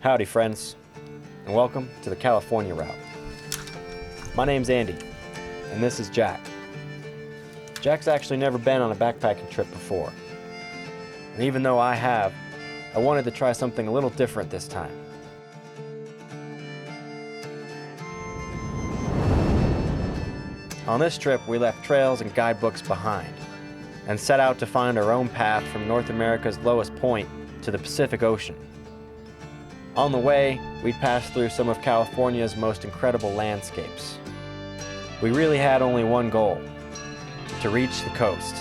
Howdy friends, and welcome to the California route. My name's Andy, and this is Jack. Jack's actually never been on a backpacking trip before. And even though I have, I wanted to try something a little different this time. On this trip, we left trails and guidebooks behind, and set out to find our own path from North America's lowest point to the Pacific Ocean. On the way, we'd pass through some of California's most incredible landscapes. We really had only one goal: to reach the coast.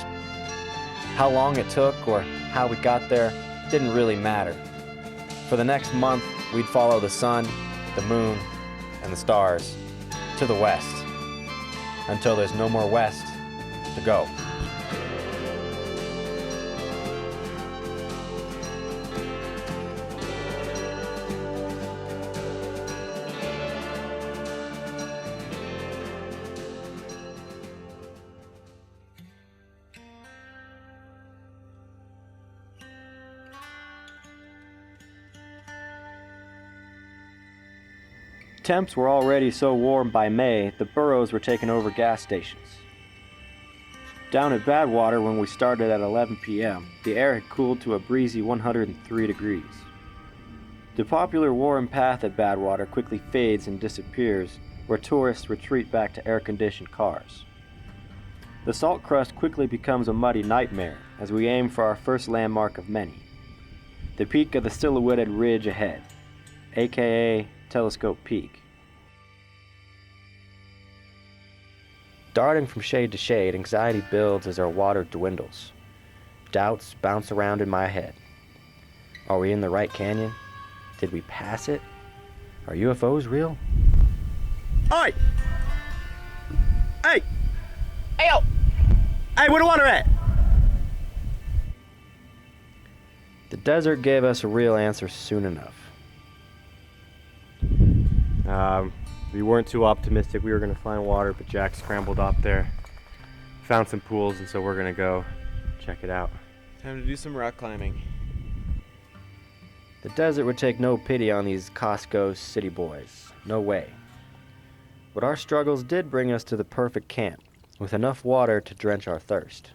How long it took or how we got there didn't really matter. For the next month, we'd follow the sun, the moon, and the stars to the west, until there's no more west to go. Temps were already so warm by May, the burros were taking over gas stations. Down at Badwater, when we started at 11 p.m., the air had cooled to a breezy 103 degrees. The popular warm path at Badwater quickly fades and disappears, where tourists retreat back to air-conditioned cars. The salt crust quickly becomes a muddy nightmare as we aim for our first landmark of many, the peak of the silhouetted ridge ahead, aka Telescope Peak. Darting from shade to shade, anxiety builds as our water dwindles. Doubts bounce around in my head. Are we in the right canyon? Did we pass it? Are UFOs real? Oi! Hey! Hey, yo! Hey, where the water at? The desert gave us a real answer soon enough. We weren't too optimistic we were going to find water, but Jack scrambled up there, found some pools, and so we're going to go check it out. Time to do some rock climbing. The desert would take no pity on these Costco city boys. No way. But our struggles did bring us to the perfect camp, with enough water to drench our thirst.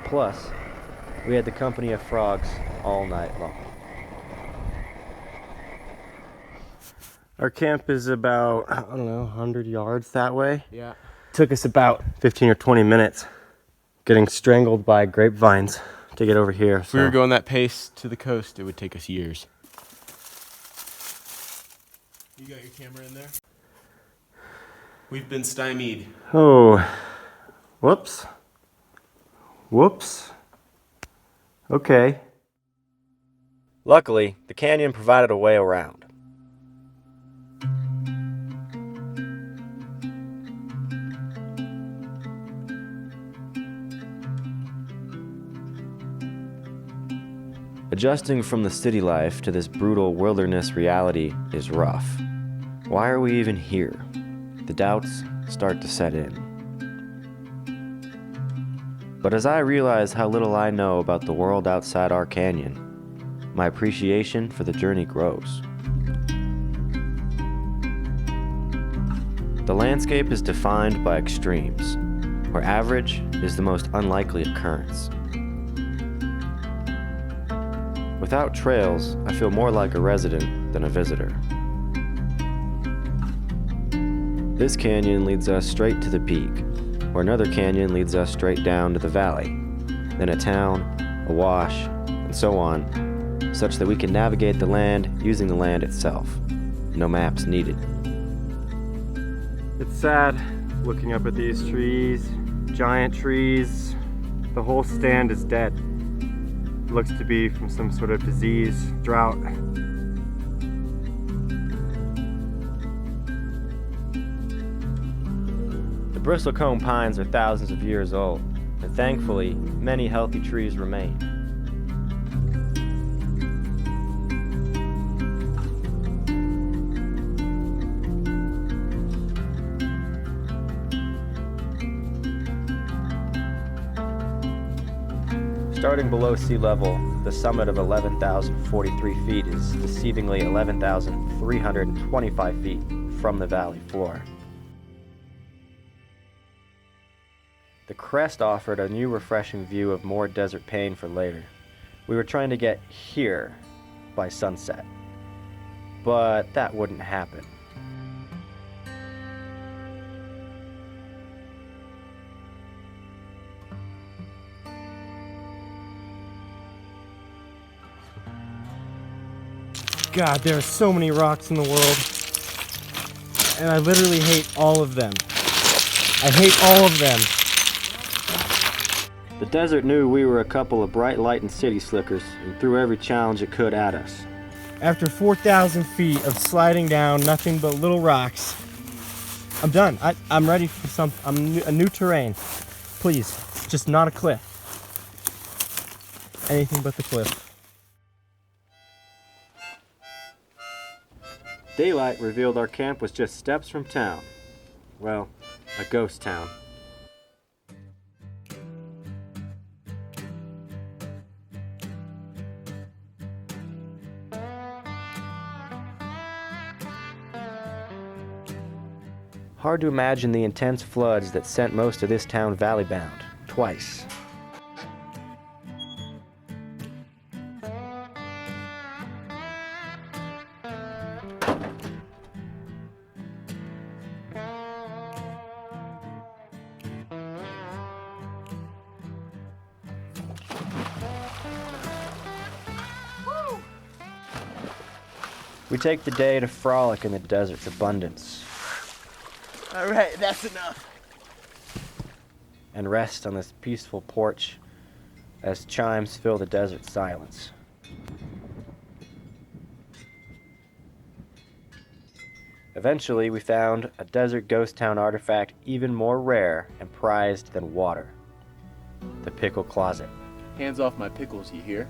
Plus, we had the company of frogs all night long. Our camp is about, 100 yards that way. Yeah. Took us about 15 or 20 minutes getting strangled by grapevines to get over here. If we were going that pace to the coast, it would take us years. You got your camera in there? We've been stymied. Oh, whoops. Whoops. Okay. Luckily, the canyon provided a way around. Adjusting from the city life to this brutal wilderness reality is rough. Why are we even here? The doubts start to set in. But as I realize how little I know about the world outside our canyon, my appreciation for the journey grows. The landscape is defined by extremes, where average is the most unlikely occurrence. Without trails, I feel more like a resident than a visitor. This canyon leads us straight to the peak, where another canyon leads us straight down to the valley, then a town, a wash, and so on, such that we can navigate the land using the land itself. No maps needed. It's sad looking up at these trees, giant trees. The whole stand is dead. It looks to be from some sort of disease, drought. The bristlecone pines are thousands of years old, and thankfully, many healthy trees remain. Starting below sea level, the summit of 11,043 feet is deceivingly 11,325 feet from the valley floor. The crest offered a new refreshing view of more desert pain for later. We were trying to get here by sunset, but that wouldn't happen. God, there are so many rocks in the world, and I literally hate all of them. I hate all of them. The desert knew we were a couple of bright light and city slickers and threw every challenge it could at us. After 4,000 feet of sliding down nothing but little rocks, I'm done. I'm ready for a new terrain. Please, just not a cliff. Anything but the cliff. Daylight revealed our camp was just steps from town. Well, a ghost town. Hard to imagine the intense floods that sent most of this town valley-bound, twice. We take the day to frolic in the desert's abundance. All right, that's enough. And rest on this peaceful porch as chimes fill the desert silence. Eventually, we found a desert ghost town artifact even more rare and prized than water. The pickle closet. Hands off my pickles, you hear?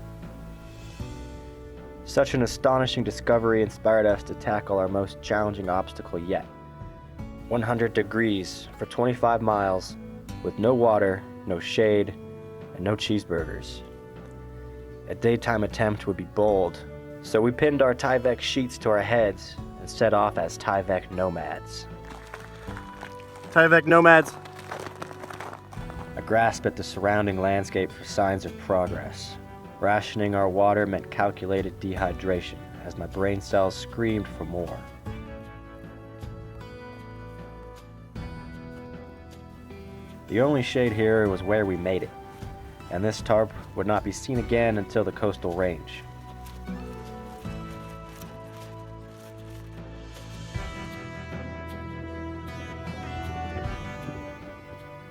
Such an astonishing discovery inspired us to tackle our most challenging obstacle yet. 100 degrees for 25 miles with no water, no shade, and no cheeseburgers. A daytime attempt would be bold, so we pinned our Tyvek sheets to our heads and set off as Tyvek nomads. Tyvek nomads. I grasped at the surrounding landscape for signs of progress. Rationing our water meant calculated dehydration as my brain cells screamed for more. The only shade here was where we made it, and this tarp would not be seen again until the coastal range.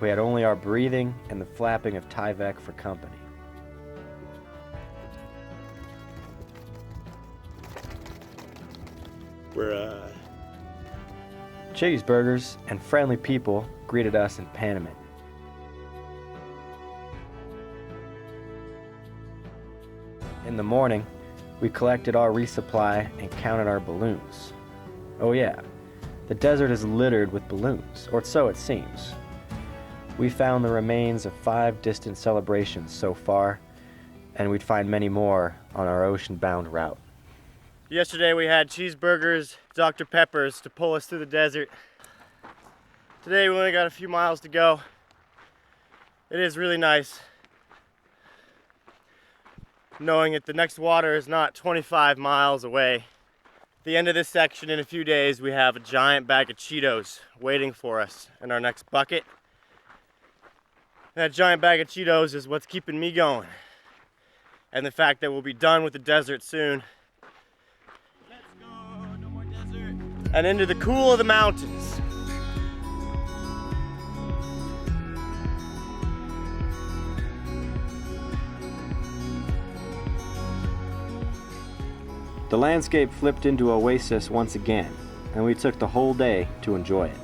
We had only our breathing and the flapping of Tyvek for company. Cheeseburgers and friendly people greeted us in Panamint. In the morning, we collected our resupply and counted our balloons. Oh yeah, the desert is littered with balloons, or so it seems. We found the remains of 5 distant celebrations so far, and we'd find many more on our ocean-bound route. Yesterday we had cheeseburgers, Dr. Peppers to pull us through the desert. Today we only got a few miles to go. It is really nice knowing that the next water is not 25 miles away. At the end of this section in a few days we have a giant bag of Cheetos waiting for us in our next bucket. That giant bag of Cheetos is what's keeping me going. And the fact that we'll be done with the desert soon. And into the cool of the mountains. The landscape flipped into Oasis once again, and we took the whole day to enjoy it.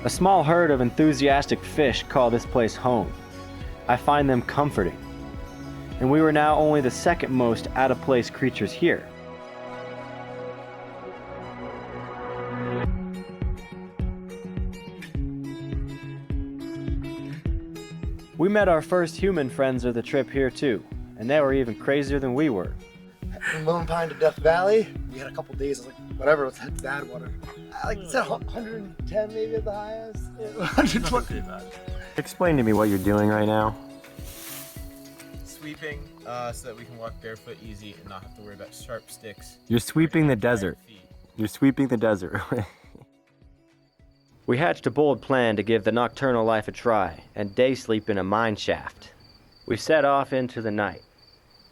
A small herd of enthusiastic fish call this place home. I find them comforting, and we were now only the second most out-of-place creatures here. met our first human friends of the trip here too, and they were even crazier than we were. From Lone Pine to Death Valley, we had a couple days, I was like, whatever, let's head to Badwater. Like it said 110 maybe at the highest. 120. Explain to me what you're doing right now. Sweeping so that we can walk barefoot easy and not have to worry about sharp sticks. You're sweeping the desert. You're sweeping the desert. We hatched a bold plan to give the nocturnal life a try and day sleep in a mine shaft. We set off into the night.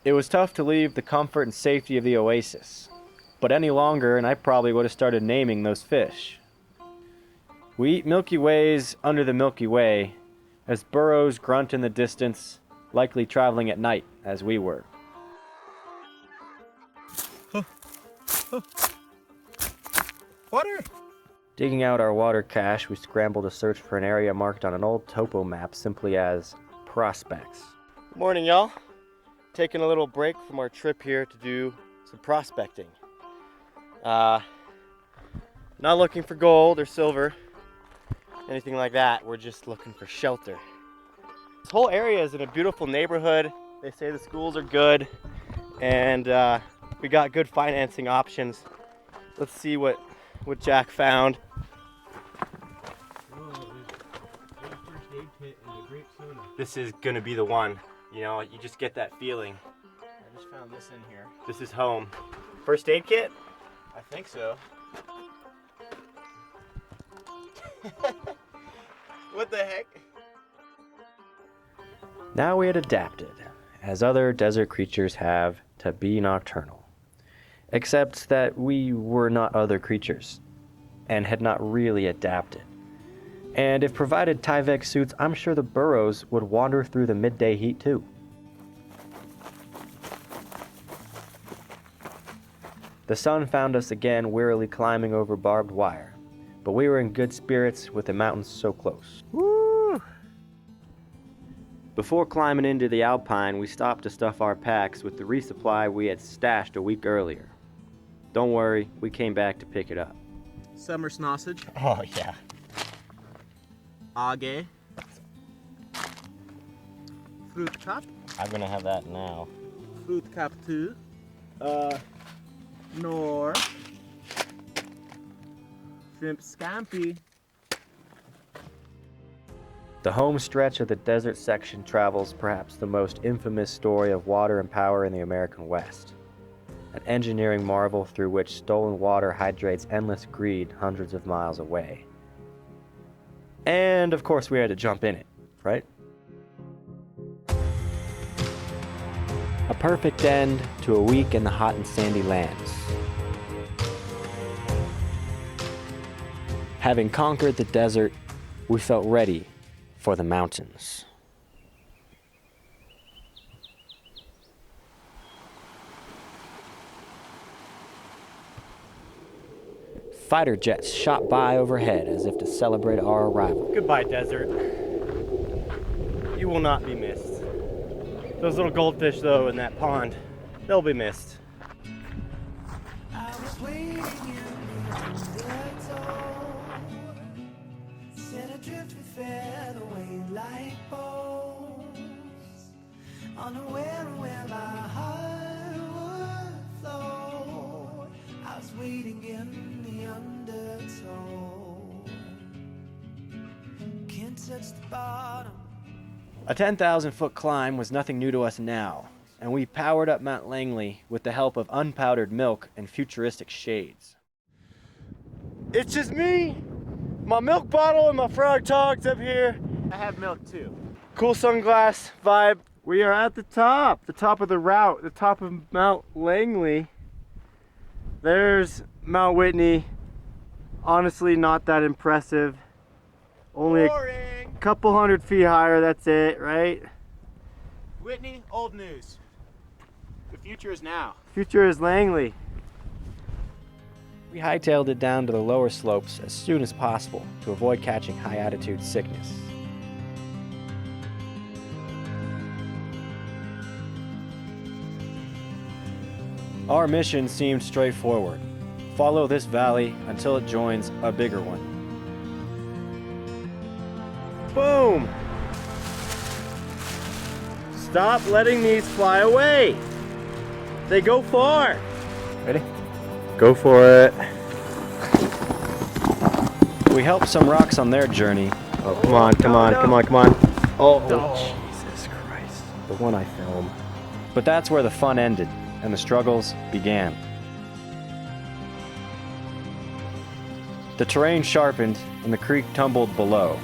It was tough to leave the comfort and safety of the Oasis, but any longer and I probably would have started naming those fish. We eat Milky Ways under the Milky Way as burros grunt in the distance, likely traveling at night as we were. Water! Digging out our water cache, we scrambled to search for an area marked on an old topo map simply as prospects. Good morning, y'all. Taking a little break from our trip here to do some prospecting. Not looking for gold or silver, anything like that. We're just looking for shelter. This whole area is in a beautiful neighborhood. They say the schools are good, and we got good financing options. Let's see what Jack found. This is gonna be the one. You know, you just get that feeling. I just found this in here. This is home. First aid kit? I think so. What the heck? Now we had adapted, as other desert creatures have, to be nocturnal. Except that we were not other creatures, and had not really adapted. And if provided Tyvek suits, I'm sure the burros would wander through the midday heat too. The sun found us again wearily climbing over barbed wire, but we were in good spirits with the mountains so close. Woo! Before climbing into the Alpine, we stopped to stuff our packs with the resupply we had stashed a week earlier. Don't worry, we came back to pick it up. Summer sausage. Oh yeah. Age. Fruit cup. I'm gonna have that now. Fruit cup 2. Nor. Shrimp scampi. The home stretch of the desert section travels perhaps the most infamous story of water and power in the American West. An engineering marvel through which stolen water hydrates endless greed hundreds of miles away. And of course we had to jump in it, right? A perfect end to a week in the hot and sandy lands. Having conquered the desert, we felt ready for the mountains. Fighter jets shot by overhead as if to celebrate our arrival. Goodbye, desert. You will not be missed. Those little goldfish, though, in that pond, they'll be missed. I was waiting in the undertow, set adrift with featherweight like bows, unaware of where my heart would flow. I was waiting in the undertow, can't touch the bottom. A 10,000-foot climb was nothing new to us now, and we powered up Mount Langley with the help of unpowdered milk and futuristic shades. It's just me, my milk bottle, and my frog togs up here. I have milk too. Cool sunglass vibe. We are at the top of the route, the top of Mount Langley. There's Mount Whitney. Honestly, not that impressive. Only a couple hundred feet higher, that's it, right? Whitney, old news. The future is now. Future is Langley. We hightailed it down to the lower slopes as soon as possible to avoid catching high-altitude sickness. Our mission seemed straightforward. Follow this valley until it joins a bigger one. Boom! Stop letting these fly away. They go far. Ready? Go for it. We helped some rocks on their journey. Oh, come on, come on, come on, come on. Oh, Jesus Christ. The one I filmed. But that's where the fun ended and the struggles began. The terrain sharpened and the creek tumbled below.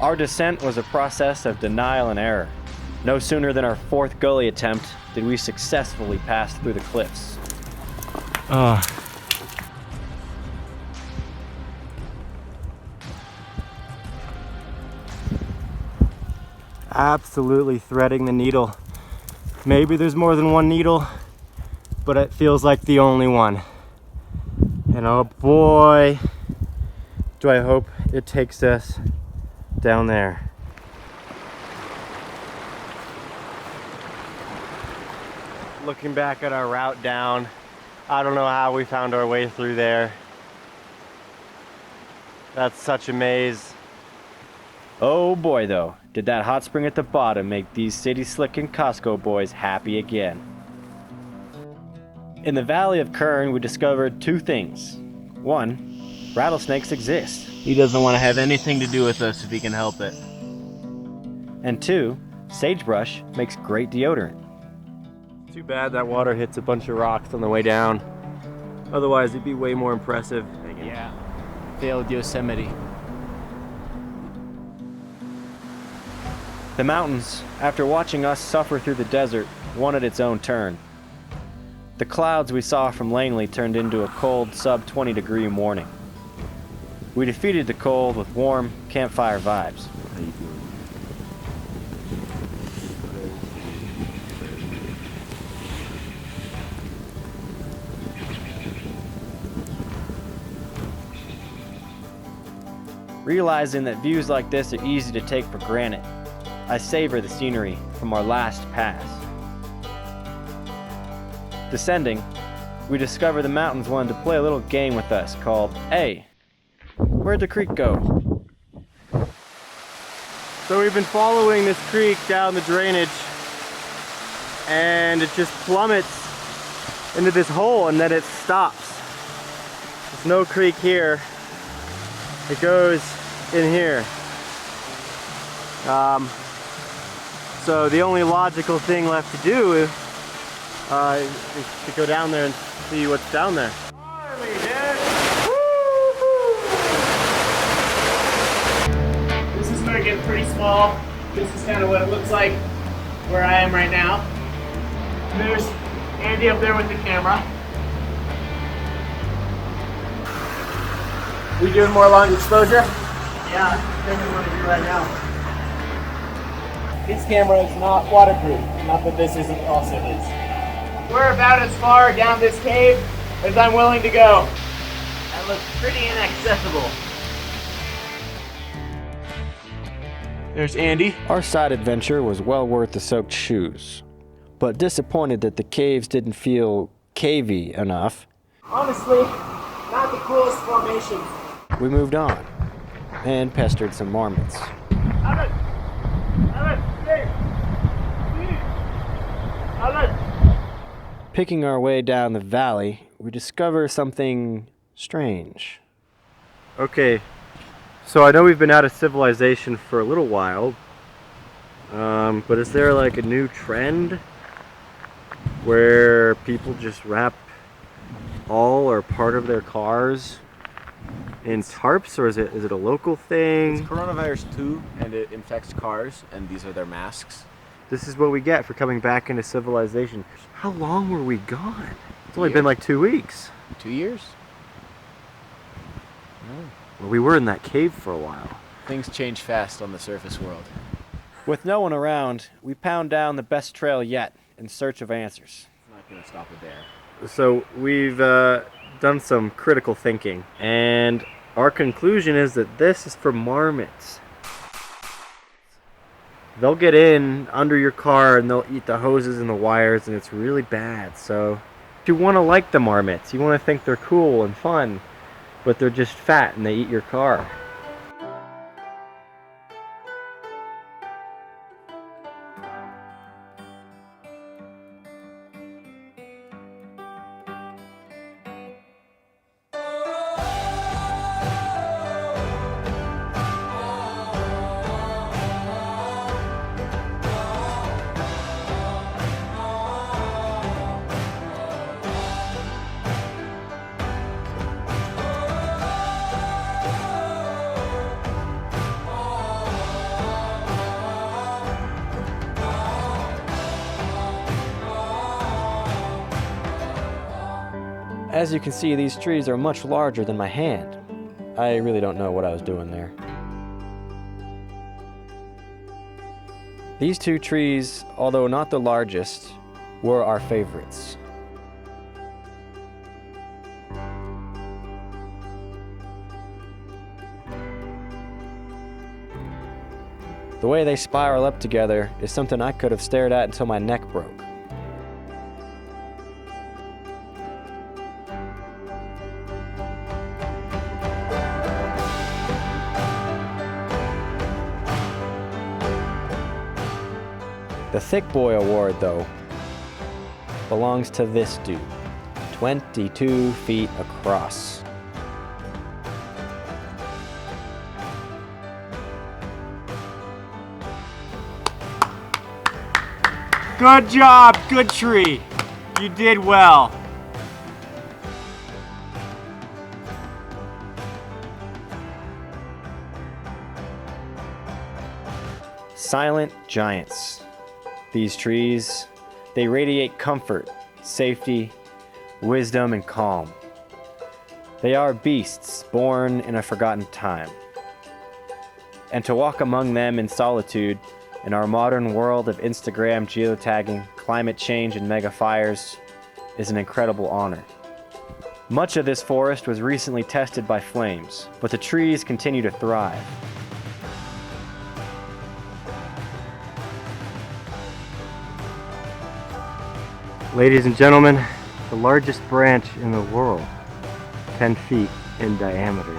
Our descent was a process of denial and error. No sooner than our fourth gully attempt did we successfully pass through the cliffs. Absolutely threading the needle. Maybe there's more than one needle, but it feels like the only one. And oh boy, do I hope it takes us down there. Looking back at our route down, I don't know how we found our way through there. That's such a maze. Oh boy though, did that hot spring at the bottom make these city slick and Costco boys happy again. In the valley of Kern, we discovered two things. One, rattlesnakes exist. He doesn't want to have anything to do with us if he can help it. And two, sagebrush makes great deodorant. Too bad that water hits a bunch of rocks on the way down. Otherwise, it'd be way more impressive. Yeah. Failed Yosemite. The mountains, after watching us suffer through the desert, wanted its own turn. The clouds we saw from Langley turned into a cold sub-20 degree morning. We defeated the cold with warm campfire vibes. Realizing that views like this are easy to take for granted, I savor the scenery from our last pass. Descending, we discover the mountains wanted to play a little game with us called, "Hey, where'd the creek go?" So we've been following this creek down the drainage, and it just plummets into this hole and then it stops. There's no creek here. It goes in here. So the only logical thing left to do is to go down there and see what's down there. This is where it gets pretty small. This is kind of what it looks like where I am right now. And there's Andy up there with the camera. We doing more long exposure? Yeah, that's what we want to do right now. This camera is not waterproof, not that this isn't also is. We're about as far down this cave as I'm willing to go. That looks pretty inaccessible. There's Andy. Our side adventure was well worth the soaked shoes, but disappointed that the caves didn't feel cavey enough. Honestly, not the coolest formation. We moved on and pestered some marmots. Picking our way down the valley, we discover something strange. Okay, so I know we've been out of civilization for a little while, but is there like a new trend where people just wrap all or part of their cars in tarps, or is it a local thing? It's coronavirus 2, and it infects cars, and these are their masks. This is what we get for coming back into civilization. How long were we gone? It's only Years. been like 2 weeks. 2 years? Well, we were in that cave for a while. Things change fast on the surface world. With no one around, we pound down the best trail yet in search of answers. I'm not going to stop it there. So we've done some critical thinking, and Our conclusion is that this is for marmots. They'll get in under your car and they'll eat the hoses and the wires, and it's really bad. So if you want to like the marmots, you want to think they're cool and fun, but they're just fat and they eat your car. As you can see, these trees are much larger than my hand. I really don't know what I was doing there. These two trees, although not the largest, were our favorites. The way they spiral up together is something I could have stared at until my neck broke. The Thick Boy Award, though, belongs to this dude, 22 feet across. Good job, good tree. You did well. Silent giants. These trees, they radiate comfort, safety, wisdom, and calm. They are beasts born in a forgotten time. And to walk among them in solitude in our modern world of Instagram geotagging, climate change, and mega fires is an incredible honor. Much of this forest was recently tested by flames, but the trees continue to thrive. Ladies and gentlemen, the largest branch in the world, 10 feet in diameter.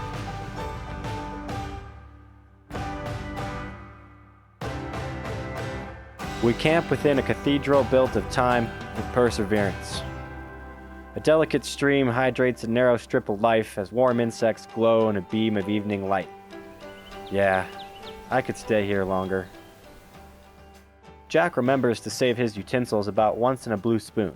We camp within a cathedral built of time and perseverance. A delicate stream hydrates a narrow strip of life as warm insects glow in a beam of evening light. Yeah, I could stay here longer. Jack remembers to save his utensils about once in a blue spoon.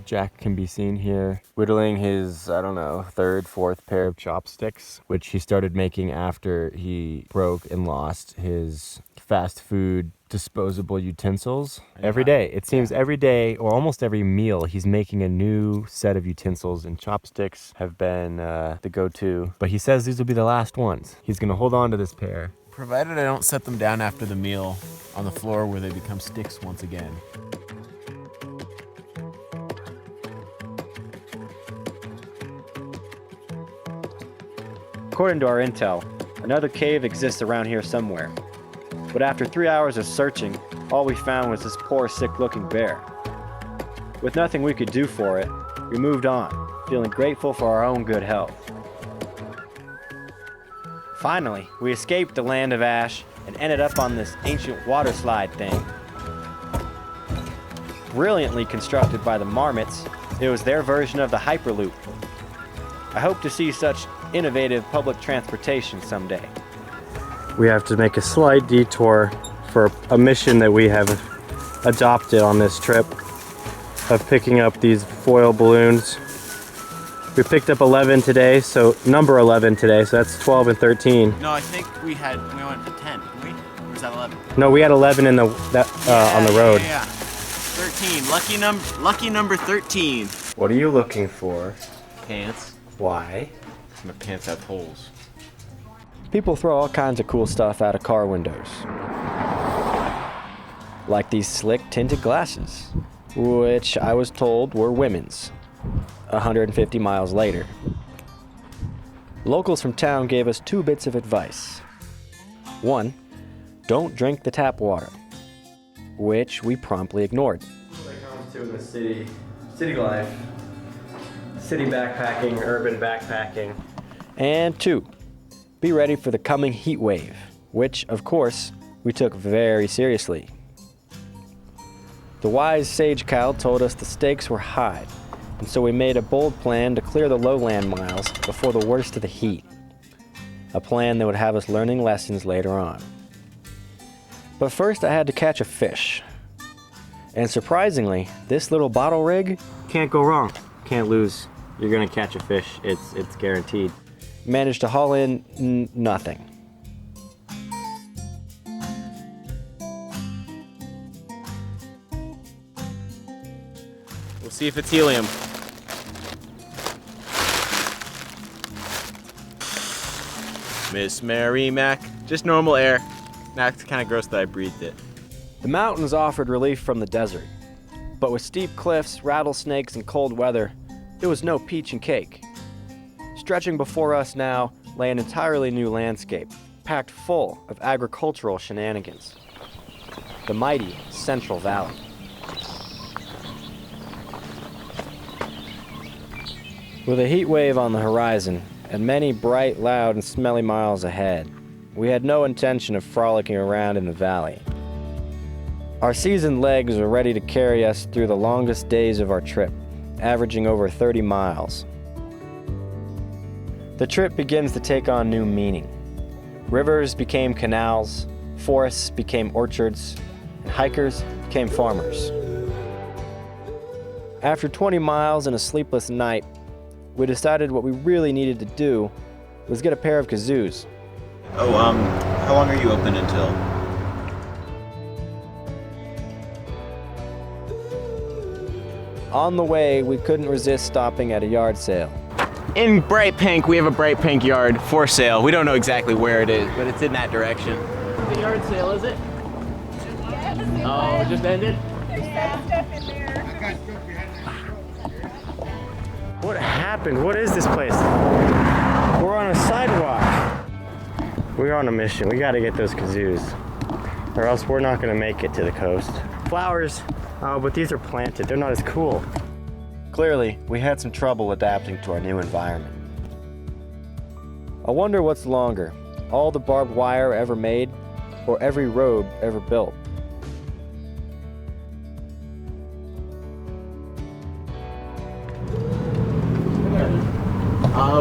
Jack can be seen here whittling his, I don't know, third, fourth pair of chopsticks, which he started making after he broke and lost his fast food disposable utensils. Every day, it seems every day or almost every meal, he's making a new set of utensils, and chopsticks have been the go-to. But he says these will be the last ones. He's going to hold on to this pair, provided I don't set them down after the meal on the floor where they become sticks once again. According to our intel, another cave exists around here somewhere. But after 3 hours of searching, all we found was this poor, sick-looking bear. With nothing we could do for it, we moved on, feeling grateful for our own good health. Finally, we escaped the land of ash and ended up on this ancient water slide thing. Brilliantly constructed by the marmots, it was their version of the Hyperloop. I hope to see such innovative public transportation someday. We have to make a slight detour for a mission that we have adopted on this trip of picking up these foil balloons. We picked up 11 today, so number 11 today, so that's 12 and 13. No, I think we went to 10, didn't we? Or was that 11? No, we had 11 in on the road. Yeah. 13, lucky number 13. What are you looking for? Pants. Why? My pants have holes. People throw all kinds of cool stuff out of car windows. Like these slick tinted glasses, which I was told were women's. 150 miles later. Locals from town gave us 2 bits of advice. 1, don't drink the tap water, which we promptly ignored. What it comes to in the city life, city backpacking, urban backpacking. And 2, be ready for the coming heat wave, which, of course, we took very seriously. The wise sage cow told us the stakes were high, and so we made a bold plan to clear the lowland miles before the worst of the heat. A plan that would have us learning lessons later on. But first I had to catch a fish. And surprisingly, this little bottle rig, can't go wrong. Can't lose. You're gonna catch a fish, it's guaranteed. Managed to haul in nothing. We'll see if it's helium. Miss Mary Mac, just normal air. That's kind of gross that I breathed it. The mountains offered relief from the desert, but with steep cliffs, rattlesnakes, and cold weather, it was no peach and cake. Stretching before us now lay an entirely new landscape, packed full of agricultural shenanigans. The mighty Central Valley. With a heat wave on the horizon, and many bright, loud, and smelly miles ahead, we had no intention of frolicking around in the valley. Our seasoned legs were ready to carry us through the longest days of our trip, averaging over 30 miles. The trip begins to take on new meaning. Rivers became canals, forests became orchards, and hikers became farmers. After 20 miles and a sleepless night, we decided what we really needed to do was get a pair of kazoos. Oh, how long are you open until? On the way, we couldn't resist stopping at a yard sale. In bright pink, we have a bright pink yard for sale. We don't know exactly where it is, but it's in that direction. The yard sale, is it? Oh, it just ended? What happened? What is this place? We're on a sidewalk. We're on a mission. We gotta get those kazoos, or else we're not gonna make it to the coast. Flowers, but these are planted. They're not as cool. Clearly, we had some trouble adapting to our new environment. I wonder what's longer, all the barbed wire ever made, or every road ever built.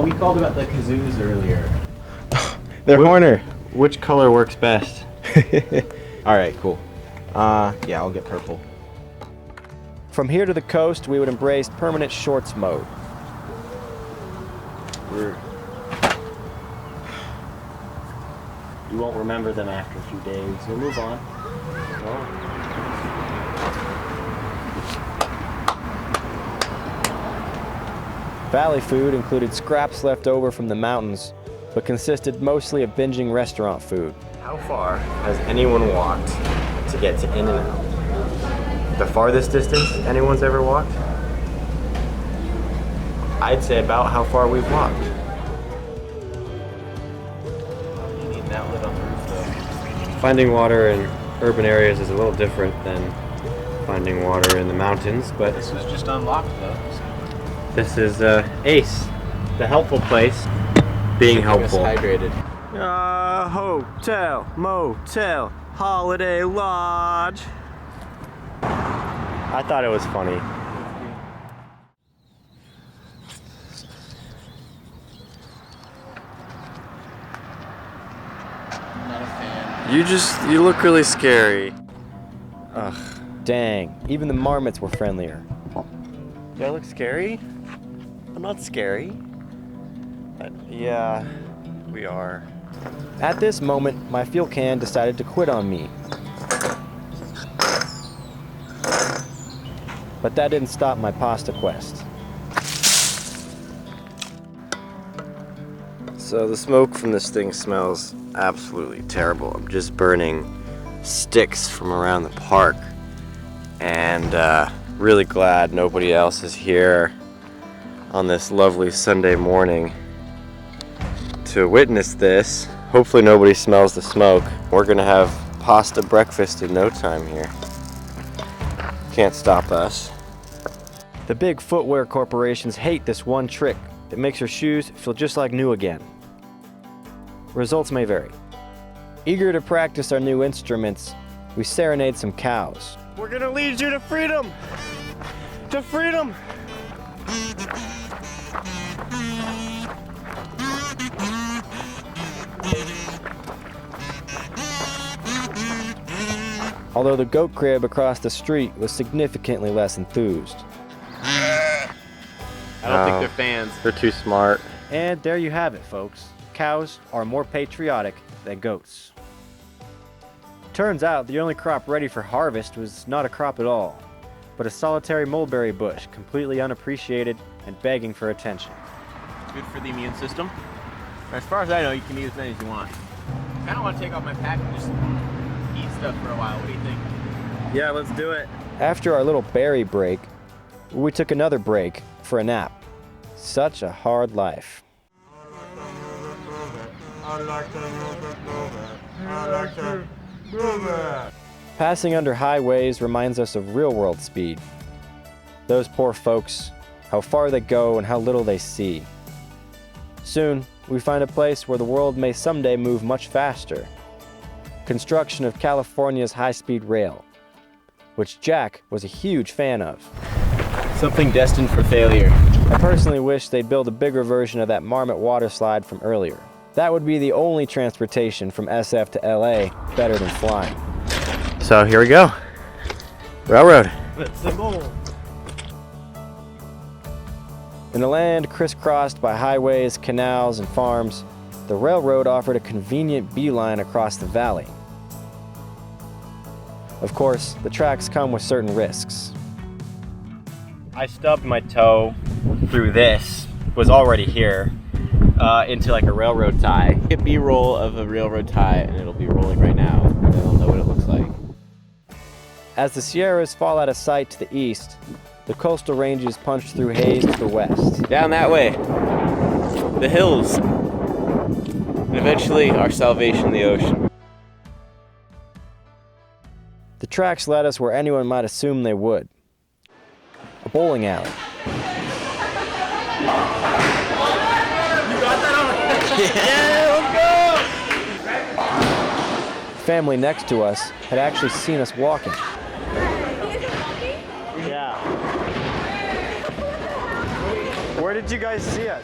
We called about the kazoos earlier. They're Horner. Which color works best? All right, cool. Yeah, I'll get purple. From here to the coast, we would embrace permanent shorts mode. You won't remember them after a few days. We'll move on. Valley food included scraps left over from the mountains, but consisted mostly of binging restaurant food. How far has anyone walked to get to In-N-Out? The farthest distance anyone's ever walked? I'd say about how far we've walked. You need an outlet on the roof, though. Finding water in urban areas is a little different than finding water in the mountains, but This was just unlocked, though. this is Ace, the helpful place, being helpful. Hydrated. Hotel, motel, holiday lodge. I thought it was funny. Not a fan. You look really scary. Ugh, dang, even the marmots were friendlier. Do I look scary? I'm not scary. Yeah, we are. At this moment, my fuel can decided to quit on me. But that didn't stop my pasta quest. So the smoke from this thing smells absolutely terrible. I'm just burning sticks from around the park. And really glad nobody else is here on this lovely Sunday morning. to witness this. Hopefully nobody smells the smoke. We're gonna have pasta breakfast in no time here. Can't stop us. The big footwear corporations hate this one trick that makes your shoes feel just like new again. Results may vary. Eager to practice our new instruments, we serenade some cows. We're gonna lead you to freedom! To freedom! Although the goat crib across the street was significantly less enthused. I don't think they're fans. They're too smart. And there you have it, folks. Cows are more patriotic than goats. Turns out the only crop ready for harvest was not a crop at all, but a solitary mulberry bush, completely unappreciated and begging for attention. Good for the immune system. As far as I know, you can eat as many as you want. I kind of want to take off my pack and just eat stuff for a while. What do you think? Yeah, let's do it. After our little berry break, we took another break for a nap. Such a hard life. Passing under highways reminds us of real-world speed. Those poor folks, how far they go and how little they see. Soon, we find a place where the world may someday move much faster. Construction of California's high-speed rail, which Jack was a huge fan of. Something destined for failure. I personally wish they'd build a bigger version of that Marmot water slide from earlier. That would be the only transportation from SF to LA better than flying. So here we go. Railroad. That's the goal. In a land crisscrossed by highways, canals, and farms, the railroad offered a convenient beeline across the valley. Of course, the tracks come with certain risks. I stubbed my toe through this, was already here, into like a railroad tie. Get B-roll of a railroad tie and it'll be rolling right now. And then I'll know what it looks like. As the Sierras fall out of sight to the east, the coastal ranges punch through haze to the west. Down that way. The hills. And eventually our salvation, the ocean. The tracks led us where anyone might assume they would. A bowling alley. Family next to us had actually seen us walking. Yeah. Where did you guys see us?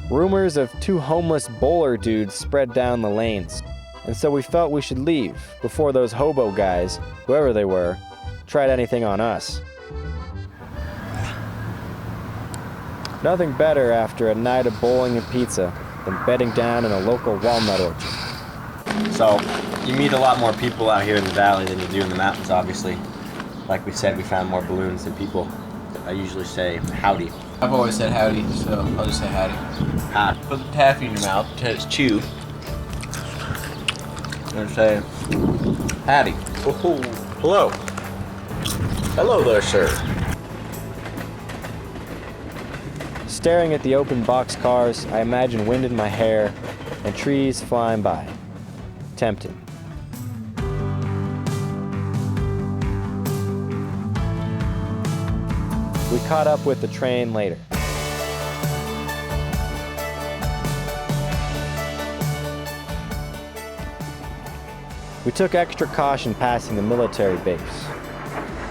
Rumors of two homeless bowler dudes spread down the lanes, and so we felt we should leave before those hobo guys, whoever they were, tried anything on us. Nothing better after a night of bowling and pizza than bedding down in a local walnut orchard. So, you meet a lot more people out here in the valley than you do in the mountains, obviously. Like we said, we found more balloons than people. I usually say howdy. I've always said howdy, so I'll just say howdy. Ah. Put the taffy in your mouth, pretend it's chew. And say, howdy. Oh, hello. Hello there, sir. Staring at the open box cars, I imagine wind in my hair and trees flying by. Tempting. We caught up with the train later. We took extra caution passing the military base.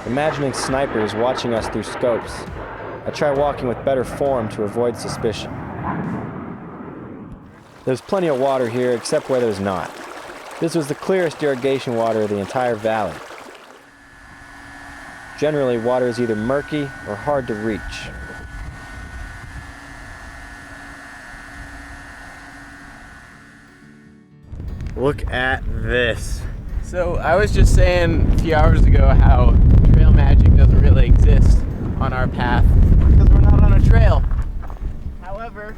Imagining snipers watching us through scopes, I tried walking with better form to avoid suspicion. There's plenty of water here except where there's not. This was the clearest irrigation water of the entire valley. Generally, water is either murky or hard to reach. Look at this. So I was just saying a few hours ago how trail magic doesn't really exist on our path because we're not on a trail. However,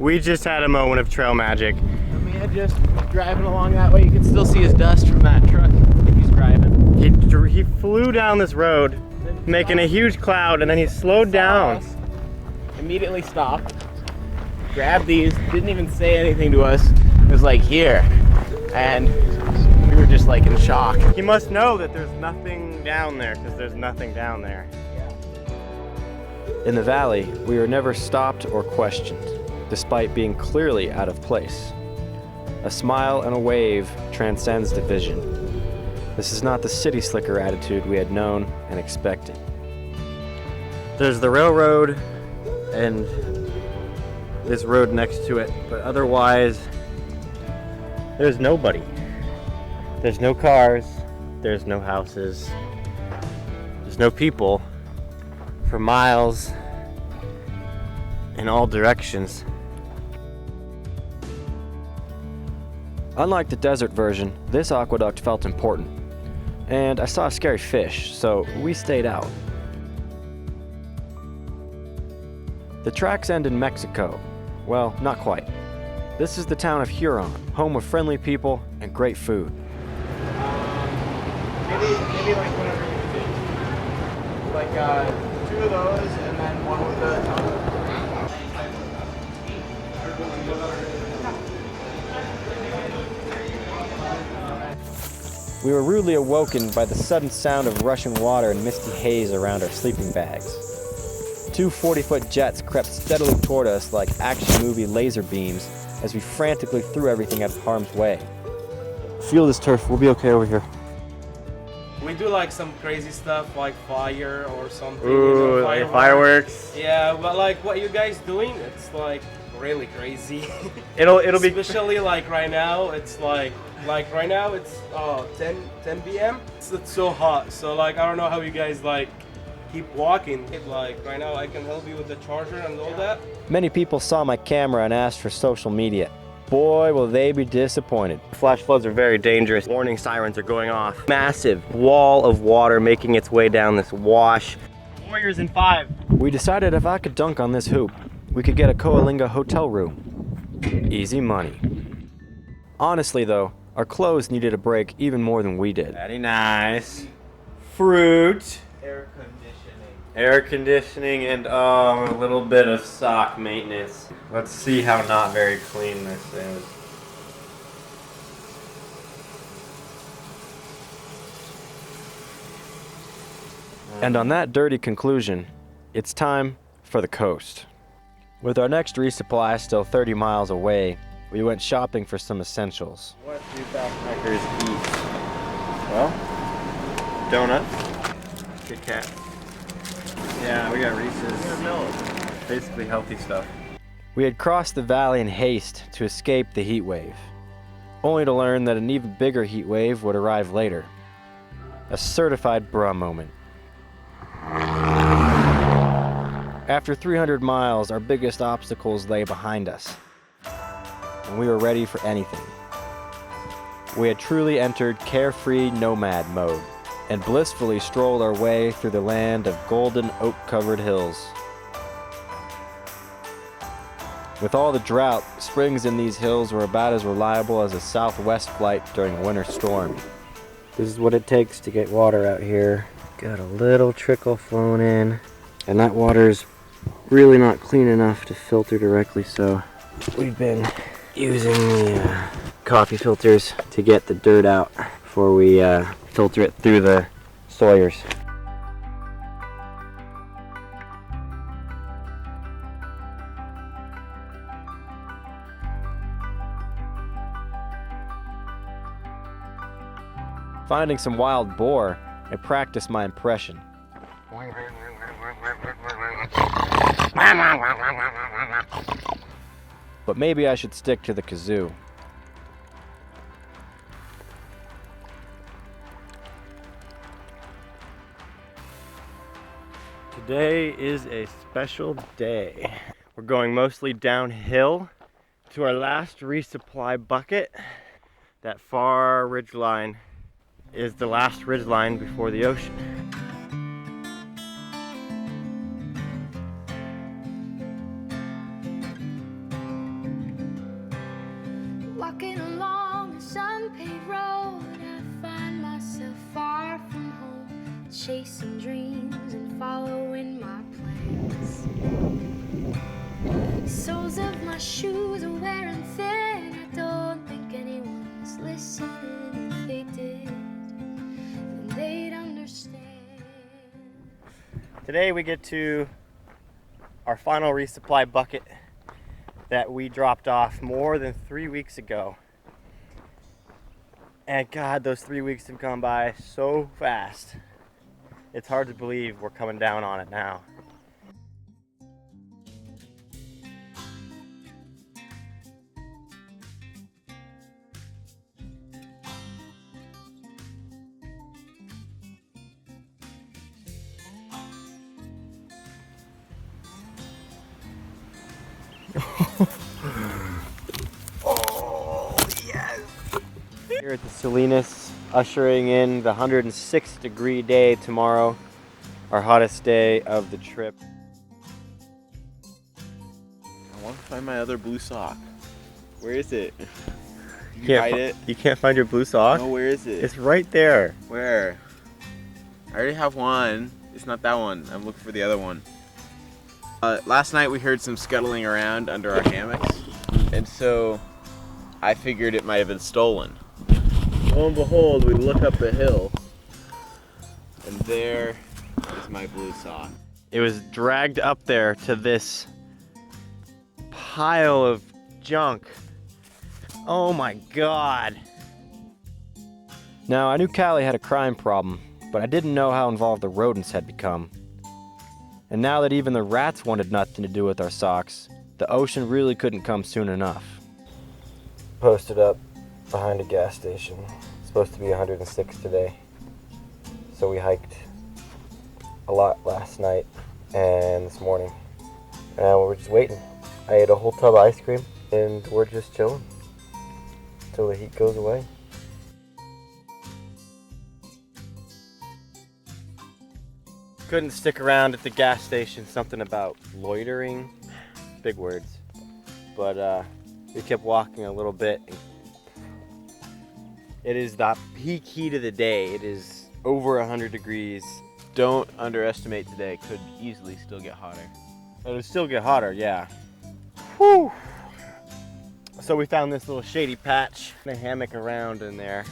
We just had a moment of trail magic. I mean, just driving along that way, you can still see his dust from that truck he's driving. He flew down this road. Then making a huge cloud, and then he slowed down. Immediately stopped, grabbed these, didn't even say anything to us. It was like, here. And we were just like in shock. He must know that there's nothing down there, because there's nothing down there. In the valley, we were never stopped or questioned, despite being clearly out of place. A smile and a wave transcends division. This is not the city slicker attitude we had known and expected. There's the railroad and this road next to it, but otherwise, there's nobody. There's no cars, there's no houses, there's no people for miles in all directions. Unlike the desert version, this aqueduct felt important, and I saw a scary fish, so we stayed out. The tracks end in Mexico. Well, not quite. This is the town of Huron, home of friendly people and great food. Maybe like whatever you think. Like 2 of those and then 1 with the tongue. We were rudely awoken by the sudden sound of rushing water and misty haze around our sleeping bags. 2 40-foot jets crept steadily toward us like action movie laser beams as we frantically threw everything out of harm's way. Feel this turf, we'll be okay over here. We do like some crazy stuff like fire or something. Ooh, like fireworks. Yeah, but like what you guys doing, it's like really crazy. It'll be especially like right now. It's like right now it's 10 p.m. It's so hot. So like I don't know how you guys like keep walking. Like right now I can help you with the charger and all that. Many people saw my camera and asked for social media. Boy, will they be disappointed. Flash floods are very dangerous. Warning sirens are going off. Massive wall of water making its way down this wash. Warriors in 5. We decided if I could dunk on this hoop, we could get a Coalinga hotel room. Easy money. Honestly though, our clothes needed a break even more than we did. Very nice. Fruit. Air conditioning and a little bit of sock maintenance. Let's see how not very clean this is. And on that dirty conclusion, it's time for the coast. With our next resupply still 30 miles away, we went shopping for some essentials. What do backpackers eat? Well, donuts, Kit Kat. Yeah, we got Reese's. Basically healthy stuff. We had crossed the valley in haste to escape the heat wave, only to learn that an even bigger heat wave would arrive later. A certified bruh moment. After 300 miles, our biggest obstacles lay behind us, and we were ready for anything. We had truly entered carefree nomad mode, and blissfully strolled our way through the land of golden oak-covered hills. With all the drought, springs in these hills were about as reliable as a southwest flight during a winter storm. This is what it takes to get water out here. Got a little trickle flowing in, and that water's really not clean enough to filter directly, so we've been using the coffee filters to get the dirt out before we filter it through the Sawyers. Finding some wild boar, I practiced my impression. But maybe I should stick to the kazoo. Today is a special day. We're going mostly downhill to our last resupply bucket. That far ridgeline is the last ridgeline before the ocean. Walking along a sun-paved road, I find myself far from home, chasing dreams following my plans. Soles of my shoes are wearing thin. I don't think anyone's listening. If they did, then they'd understand. Today we get to our final resupply bucket that we dropped off more than 3 weeks ago. And God, those 3 weeks have gone by so fast. It's hard to believe we're coming down on it now. Oh, yes! Here at the Salinas, ushering in the 106-degree day tomorrow, our hottest day of the trip. I want to find my other blue sock. Where is it? Did you Can't hide it? You can't find your blue sock? No, where is it? It's right there. Where? I already have one. It's not that one. I'm looking for the other one. Last night we heard some scuttling around under our hammocks, and so I figured it might have been stolen. Lo and behold, we look up the hill, and there is my blue sock. It was dragged up there to this pile of junk. Oh my God. Now, I knew Callie had a crime problem, but I didn't know how involved the rodents had become. And now that even the rats wanted nothing to do with our socks, the ocean really couldn't come soon enough. Posted up behind a gas station. It's supposed to be 106 today. So we hiked a lot last night and this morning. And we're just waiting. I ate a whole tub of ice cream and we're just chilling until the heat goes away. Couldn't stick around at the gas station. Something about loitering. Big words. But we kept walking a little bit. It is the peak heat of the day. It is over 100 degrees. Don't underestimate today. Could easily still get hotter. It'll still get hotter, yeah. Whew. So we found this little shady patch, a hammock around in there,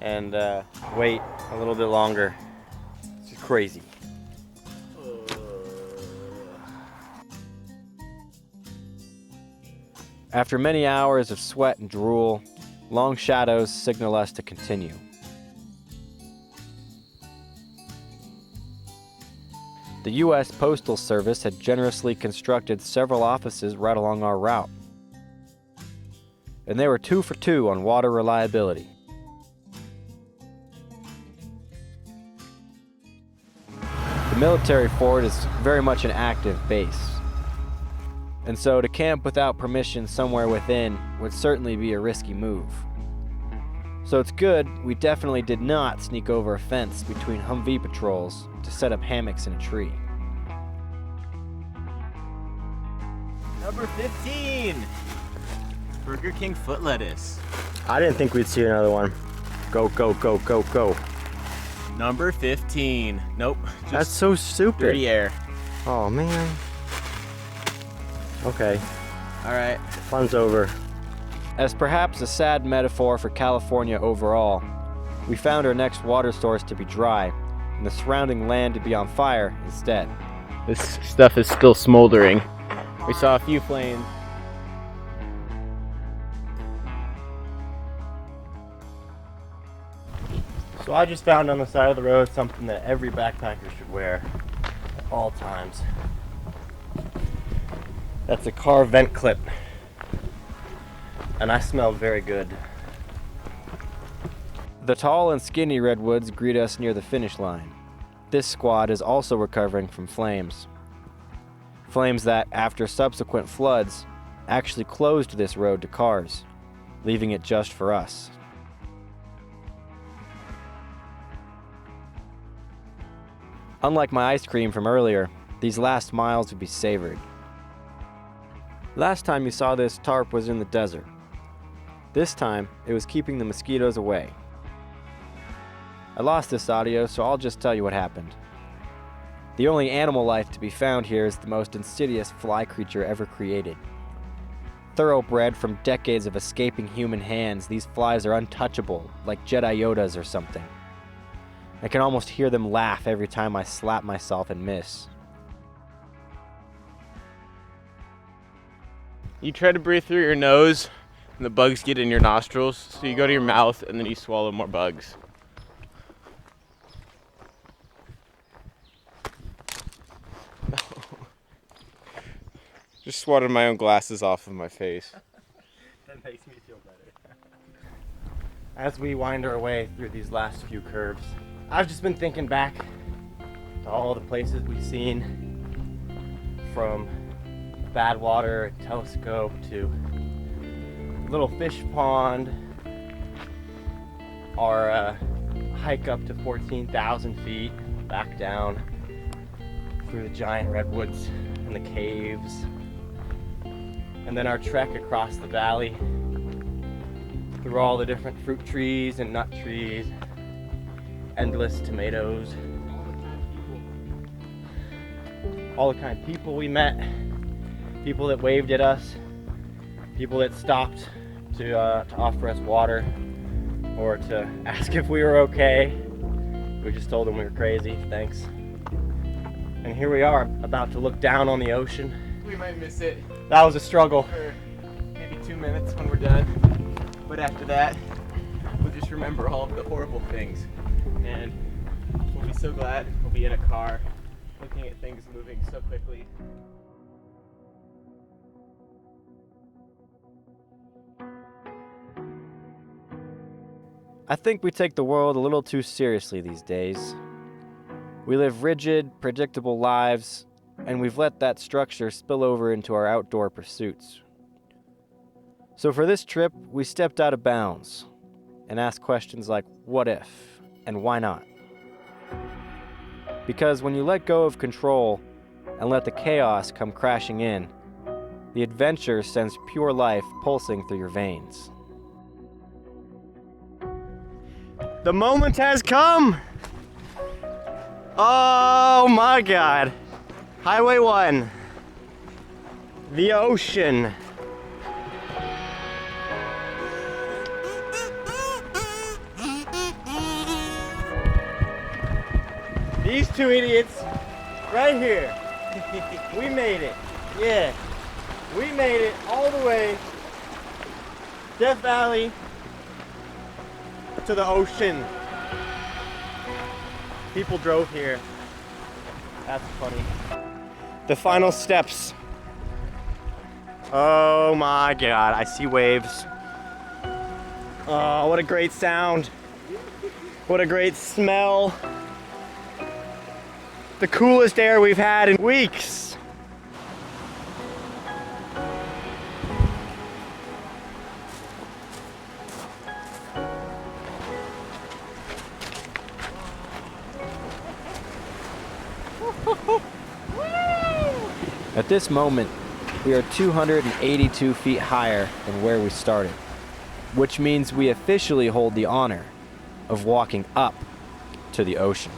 and wait a little bit longer. It's just crazy. After many hours of sweat and drool, long shadows signal us to continue. The U.S. Postal Service had generously constructed several offices right along our route. And they were 2 for 2 on water reliability. The military fort is very much an active base. And so to camp without permission somewhere within would certainly be a risky move. So it's good we definitely did not sneak over a fence between Humvee patrols to set up hammocks in a tree. Number 15! Burger King foot lettuce. I didn't think we'd see another one. Go, go, go, go, go. Number 15. Nope. Just That's so stupid. dirty air. Oh, man. Okay, Alright. fun's over. As perhaps a sad metaphor for California overall, we found our next water source to be dry and the surrounding land to be on fire instead. This stuff is still smoldering. We saw a few flames. So I just found on the side of the road something that every backpacker should wear at all times. That's a car vent clip. And I smell very good. The tall and skinny redwoods greet us near the finish line. This squad is also recovering from flames. Flames that, after subsequent floods, actually closed this road to cars, leaving it just for us. Unlike my ice cream from earlier, these last miles would be savored. Last time you saw this, tarp was in the desert. This time, it was keeping the mosquitoes away. I lost this audio, so I'll just tell you what happened. The only animal life to be found here is the most insidious fly creature ever created. Thoroughbred from decades of escaping human hands, these flies are untouchable, like Jedi Yodas or something. I can almost hear them laugh every time I slap myself and miss. You try to breathe through your nose, and the bugs get in your nostrils, so you go to your mouth, and then you swallow more bugs. Just swatted my own glasses off of my face. That makes me feel better. As we wind our way through these last few curves, I've just been thinking back to all the places we've seen, from Badwater, Telescope, to Little Fish Pond, our hike up to 14,000 feet, back down through the giant redwoods and the caves, and then our trek across the valley through all the different fruit trees and nut trees, endless tomatoes, all the kind of people we met, people that waved at us, people that stopped to offer us water or to ask if we were okay. We just told them we were crazy, thanks. And here we are, about to look down on the ocean. We might miss it That was a struggle. for maybe 2 minutes when we're done, but after that, we'll just remember all of the horrible things, and we'll be so glad we'll be in a car, looking at things moving so quickly. I think we take the world a little too seriously these days. We live rigid, predictable lives, and we've let that structure spill over into our outdoor pursuits. So for this trip, we stepped out of bounds and asked questions like, what if, and why not? Because when you let go of control and let the chaos come crashing in, the adventure sends pure life pulsing through your veins. The moment has come! Oh my God. Highway 1. The ocean. These two idiots right here. We made it. Yeah. We made it all the way Death Valley to the ocean. People drove here. That's funny. The final steps. Oh my God, I see waves. Oh, what a great sound. What a great smell. The coolest air we've had in weeks. At this moment, we are 282 feet higher than where we started, which means we officially hold the honor of walking up to the ocean.